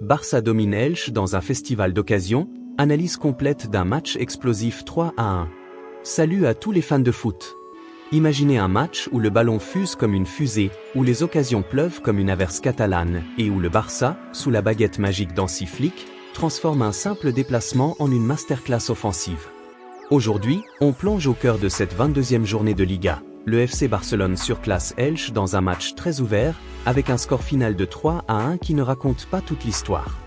Barça domine Elche dans un festival d'occasion, analyse complète d'un match explosif 3-1. Salut à tous les fans de foot. Imaginez un match où le ballon fuse comme une fusée, où les occasions pleuvent comme une averse catalane, et où le Barça, sous la baguette magique d'Hansi Flick, transforme un simple déplacement en une masterclass offensive. Aujourd'hui, on plonge au cœur de cette 22e journée de Liga. Le FC Barcelone surclasse Elche dans un match très ouvert, avec un score final de 3-1 qui ne raconte pas toute l'histoire.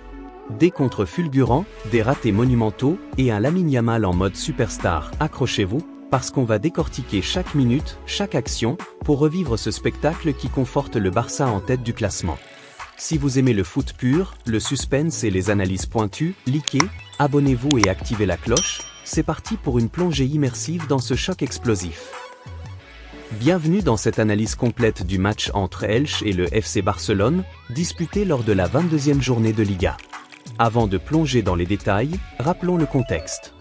Des contres fulgurants, des ratés monumentaux et un Lamine Yamal en mode superstar. Accrochez-vous, parce qu'on va décortiquer chaque minute, chaque action, pour revivre ce spectacle qui conforte le Barça en tête du classement. Si vous aimez le foot pur, le suspense et les analyses pointues, likez, abonnez-vous et activez la cloche, c'est parti pour une plongée immersive dans ce choc explosif. Bienvenue dans cette analyse complète du match entre Elche et le FC Barcelone, disputé lors de la 22e journée de Liga. Avant de plonger dans les détails, rappelons le contexte.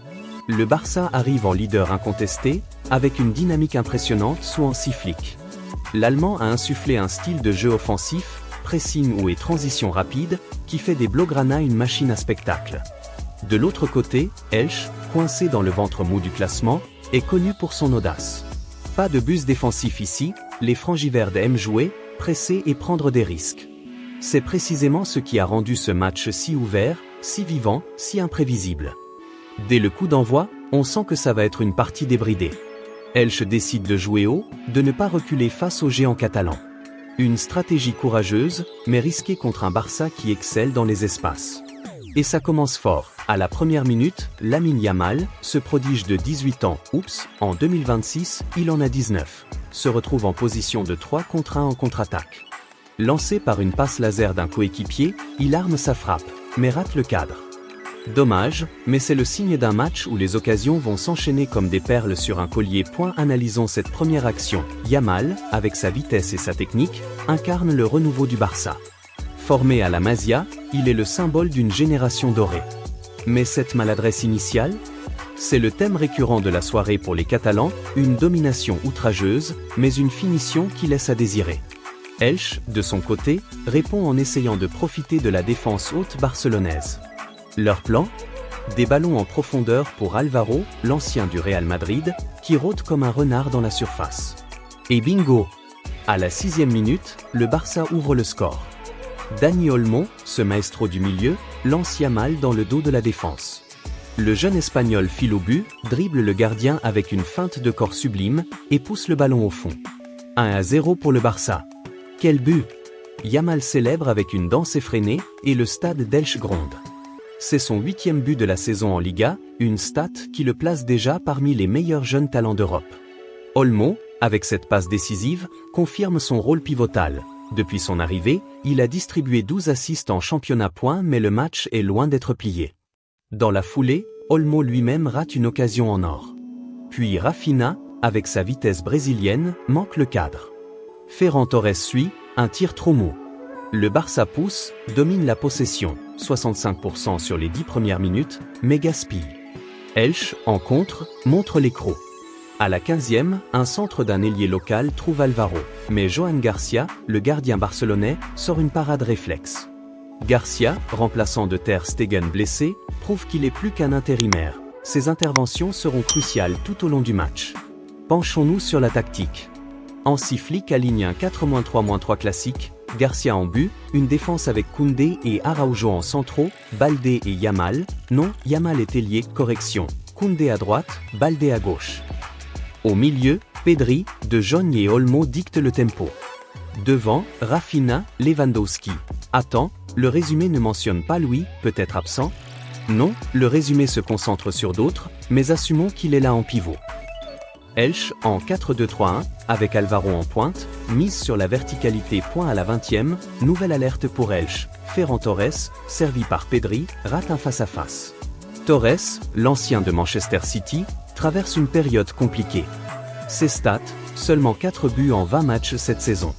Le Barça arrive en leader incontesté, avec une dynamique impressionnante sous Hansi Flick. L'Allemand a insufflé un style de jeu offensif, pressing haut et transition rapide, qui fait des Blaugrana une machine à spectacle. De l'autre côté, Elche, coincé dans le ventre mou du classement, est connu pour son audace. Pas de bus défensif ici, les frangiverdes aiment jouer, presser et prendre des risques. C'est précisément ce qui a rendu ce match si ouvert, si vivant, si imprévisible. Dès le coup d'envoi, on sent que ça va être une partie débridée. Elche décide de jouer haut, de ne pas reculer face aux géants catalans. Une stratégie courageuse, mais risquée contre un Barça qui excelle dans les espaces. Et ça commence fort. À la première minute, Lamine Yamal, ce prodige de 18 ans, en 2026, il en a 19, se retrouve en position de 3 contre 1 en contre-attaque. Lancé par une passe laser d'un coéquipier, il arme sa frappe, mais rate le cadre. Dommage, mais c'est le signe d'un match où les occasions vont s'enchaîner comme des perles sur un collier. Analysons cette première action. Yamal, avec sa vitesse et sa technique, incarne le renouveau du Barça. Formé à la Masia, il est le symbole d'une génération dorée. Mais cette maladresse initiale, c'est le thème récurrent de la soirée pour les Catalans, une domination outrageuse, mais une finition qui laisse à désirer. Elche, de son côté, répond en essayant de profiter de la défense haute barcelonaise. Leur plan ? Des ballons en profondeur pour Álvaro, l'ancien du Real Madrid, qui rôde comme un renard dans la surface. Et bingo ! À la 6e minute, le Barça ouvre le score. Dani Olmo, ce maestro du milieu, lance Yamal dans le dos de la défense. Le jeune Espagnol file au but, dribble le gardien avec une feinte de corps sublime, et pousse le ballon au fond. 1-0 pour le Barça. Quel but! Yamal célèbre avec une danse effrénée, et le stade d'Elche gronde. C'est son 8e but de la saison en Liga, une stat qui le place déjà parmi les meilleurs jeunes talents d'Europe. Olmo, avec cette passe décisive, confirme son rôle pivotal. Depuis son arrivée, il a distribué 12 assists en championnat mais le match est loin d'être plié. Dans la foulée, Olmo lui-même rate une occasion en or. Puis Rafinha, avec sa vitesse brésilienne, manque le cadre. Ferran Torres suit, un tir trop mou. Le Barça pousse, domine la possession, 65% sur les 10 premières minutes, mais gaspille. Elche, en contre, montre les crocs. À la 15e, un centre d'un ailier local trouve Álvaro, mais Joan Garcia, le gardien barcelonais, sort une parade réflexe. Garcia, remplaçant de Ter Stegen blessé, prouve qu'il est plus qu'un intérimaire. Ses interventions seront cruciales tout au long du match. Penchons-nous sur la tactique. Hansi Flick aligne un 4-3-3 classique, Garcia en but, une défense avec Koundé et Araujo en centraux, Baldé et Yamal. Non, Yamal est ailier, correction. Koundé à droite, Baldé à gauche. Au milieu, Pedri, De Jong et Olmo dictent le tempo. Devant, Rafinha, Lewandowski. Attends, le résumé ne mentionne pas Louis, peut-être absent? Non, le résumé se concentre sur d'autres, mais assumons qu'il est là en pivot. Elche, en 4-2-3-1, avec Álvaro en pointe, mise sur la verticalité. À la 20e, nouvelle alerte pour Elche. Ferran Torres, servi par Pedri, rate un face-à-face. Torres, l'ancien de Manchester City, traverse une période compliquée. Ses stats, seulement 4 buts en 20 matchs cette saison.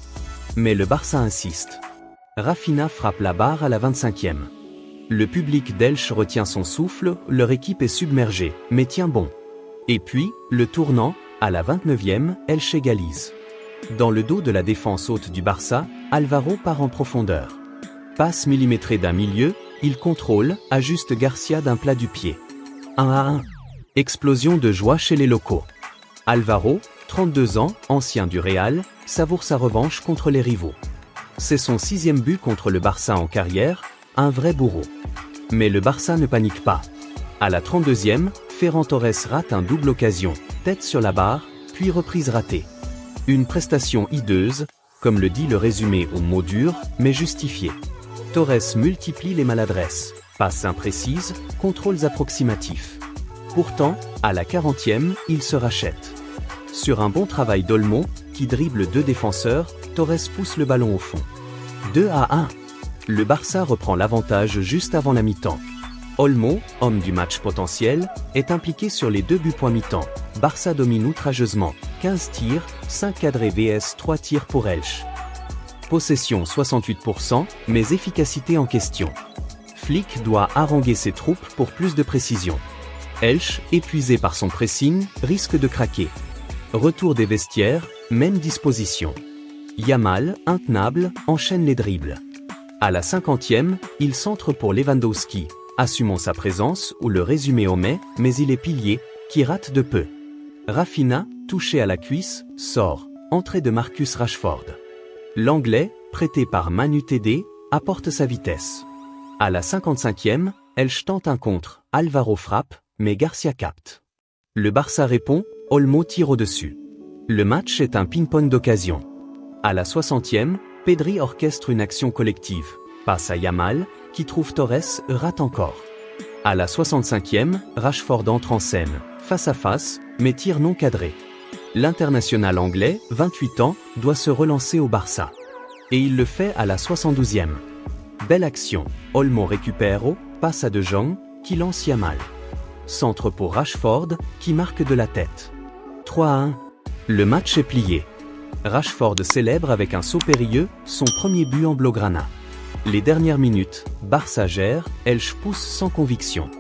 Mais le Barça insiste. Rafinha frappe la barre à la 25e. Le public d'Elche retient son souffle, leur équipe est submergée, mais tient bon. Et puis, le tournant, à la 29e, Elche égalise. Dans le dos de la défense haute du Barça, Álvaro part en profondeur. Passe millimétrée d'un milieu, il contrôle, ajuste Garcia d'un plat du pied. 1-1. Explosion de joie chez les locaux. Álvaro, 32 ans, ancien du Real, savoure sa revanche contre les rivaux. C'est son 6e but contre le Barça en carrière, un vrai bourreau. Mais le Barça ne panique pas. À la 32e, Ferran Torres rate un double occasion, tête sur la barre, puis reprise ratée. Une prestation hideuse, comme le dit le résumé aux mots durs, mais justifiée. Torres multiplie les maladresses, passes imprécises, contrôles approximatifs. Pourtant, à la 40e, il se rachète. Sur un bon travail d'Olmo, qui dribble 2 défenseurs, Torres pousse le ballon au fond. 2-1. Le Barça reprend l'avantage juste avant la mi-temps. Olmo, homme du match potentiel, est impliqué sur les 2 buts point mi-temps. Barça domine outrageusement, 15 tirs, 5 cadrés vs 3 tirs pour Elche. Possession 68%, mais efficacité en question. Flick doit haranguer ses troupes pour plus de précision. Elche, épuisé par son pressing, risque de craquer. Retour des vestiaires, même disposition. Yamal, intenable, enchaîne les dribbles. À la 50e, il centre pour Lewandowski, assumant sa présence ou le résumé omet, mais il est pilier, qui rate de peu. Rafinha, touché à la cuisse, sort. Entrée de Marcus Rashford. L'Anglais, prêté par Manu TD, apporte sa vitesse. À la 55e, Elche tente un contre, Álvaro frappe, mais Garcia capte. Le Barça répond, Olmo tire au-dessus. Le match est un ping-pong d'occasion. À la 60e, Pedri orchestre une action collective, passe à Yamal, qui trouve Torres, rate encore. À la 65e, Rashford entre en scène, face à face, mais tir non cadré. L'international anglais, 28 ans, doit se relancer au Barça. Et il le fait à la 72e. Belle action, Olmo récupère au, passe à De Jong, qui lance Yamal. Centre pour Rashford, qui marque de la tête. 3-1. Le match est plié. Rashford célèbre avec un saut périlleux, son premier but en blaugrana. Les dernières minutes, Barça gère, Elche pousse sans conviction.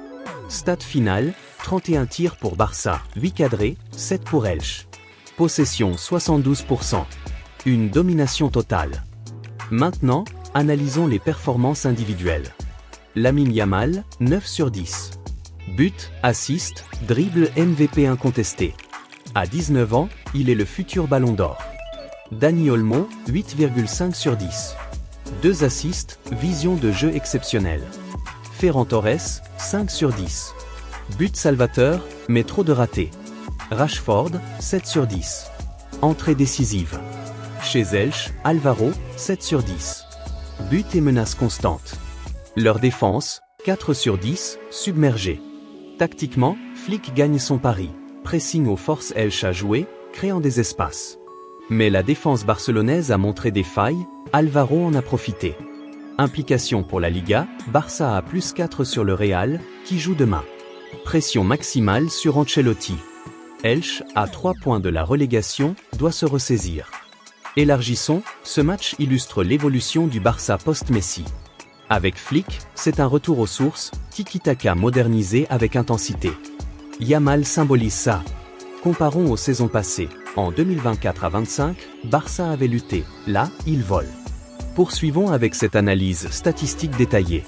Stade final, 31 tirs pour Barça, 8 cadrés, 7 pour Elche. Possession 72%. Une domination totale. Maintenant, analysons les performances individuelles. Lamine Yamal, 9 sur 10. But, assist, dribble MVP incontesté. À 19 ans, il est le futur Ballon d'Or. Dani Olmo, 8,5 sur 10. 2 assists, vision de jeu exceptionnelle. Ferran Torres, 5 sur 10. But salvateur, mais trop de ratés. Rashford, 7 sur 10. Entrée décisive. Chez Elche, Álvaro, 7 sur 10. But et menace constante. Leur défense, 4 sur 10, submergée. Tactiquement, Flick gagne son pari. Pressing aux forces Elche à jouer, créant des espaces. Mais la défense barcelonaise a montré des failles, Álvaro en a profité. Implication pour la Liga, Barça a plus 4 sur le Real, qui joue demain. Pression maximale sur Ancelotti. Elche, à 3 points de la relégation, doit se ressaisir. Élargissons, ce match illustre l'évolution du Barça post-Messi. Avec Flick, c'est un retour aux sources, tiki-taka modernisé avec intensité. Yamal symbolise ça. Comparons aux saisons passées. En 2024 à 25, Barça avait lutté. Là, il vole. Poursuivons avec cette analyse statistique détaillée.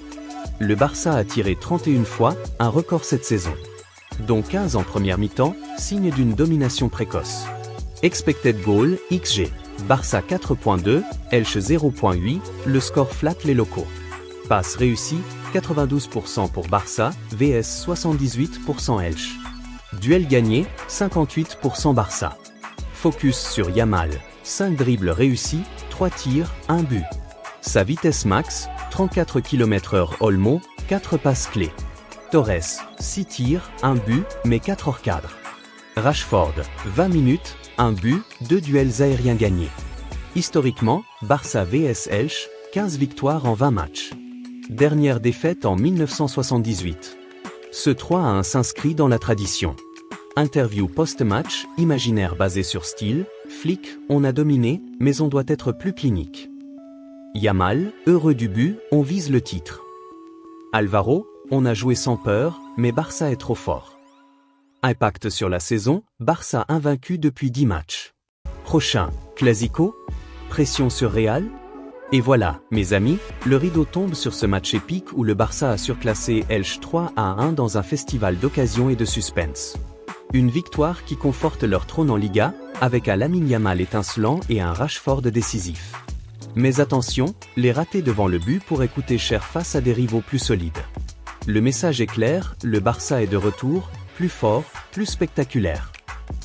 Le Barça a tiré 31 fois, un record cette saison. Dont 15 en première mi-temps, signe d'une domination précoce. Expected goal, XG. Barça 4.2, Elche 0.8, le score flatte les locaux. Passe réussie, 92% pour Barça, vs 78% Elche. Duel gagné, 58% Barça. Focus sur Yamal, 5 dribbles réussis, 3 tirs, 1 but. Sa vitesse max, 34 km/h Olmo, 4 passes clés. Torres, 6 tirs, 1 but, mais 4 hors cadre. Rashford, 20 minutes, 1 but, 2 duels aériens gagnés. Historiquement, Barça vs Elche, 15 victoires en 20 matchs. Dernière défaite en 1978. Ce 3-1 s'inscrit dans la tradition. Interview post-match, imaginaire basé sur style, Flick, on a dominé, mais on doit être plus clinique. Yamal, heureux du but, on vise le titre. Álvaro, on a joué sans peur, mais Barça est trop fort. Impact sur la saison, Barça invaincu depuis 10 matchs. Prochain, Clásico? Pression sur Real? Et voilà, mes amis, le rideau tombe sur ce match épique où le Barça a surclassé Elche 3-1 dans un festival d'occasion et de suspense. Une victoire qui conforte leur trône en Liga, avec un Lamine Yamal étincelant et un Rashford décisif. Mais attention, les ratés devant le but pourraient coûter cher face à des rivaux plus solides. Le message est clair, le Barça est de retour, plus fort, plus spectaculaire.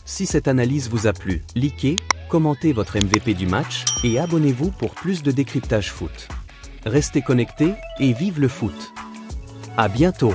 Si cette analyse vous a plu, likez, commentez votre MVP du match et abonnez-vous pour plus de décryptage foot. Restez connectés et vive le foot. À bientôt.